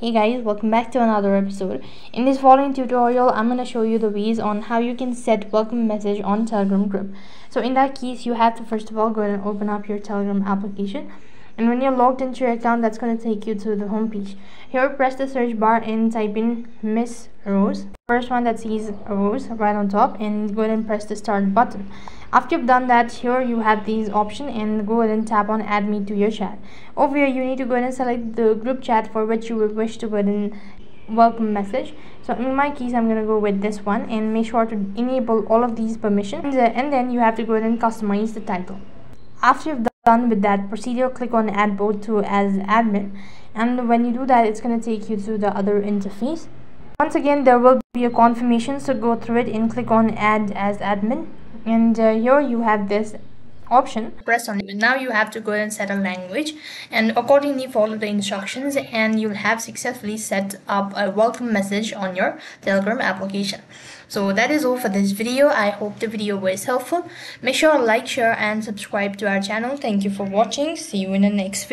Hey guys, welcome back to another episode. In this following tutorial, I'm going to show you the ways on how you can set welcome message on Telegram group. So in that case, you have to first of all go ahead and open up your Telegram application. And when you're logged into your account, that's going to take you to the home page. Here, press the search bar and type in Miss Rose. First one that says Rose right on top, and go ahead and press the start button. After you've done that, here you have these options and go ahead and tap on add me to your chat. Over here, you need to go ahead and select the group chat for which you would wish to go ahead and welcome message. So in my case, I'm going to go with this one and make sure to enable all of these permissions, and then you have to go ahead and customize the title. After you've done with that procedure, click on add both to as admin, and when you do that, it's going to take you to the other interface. Once again, there will be a confirmation, so go through it and click on add as admin, and here you have this option. Press on it. Now you have to go ahead and set a language and accordingly follow the instructions, and you'll have successfully set up a welcome message on your Telegram application. So that is all for this video. I hope the video was helpful. Make sure to like, share and subscribe to our channel. Thank you for watching. See you in the next video.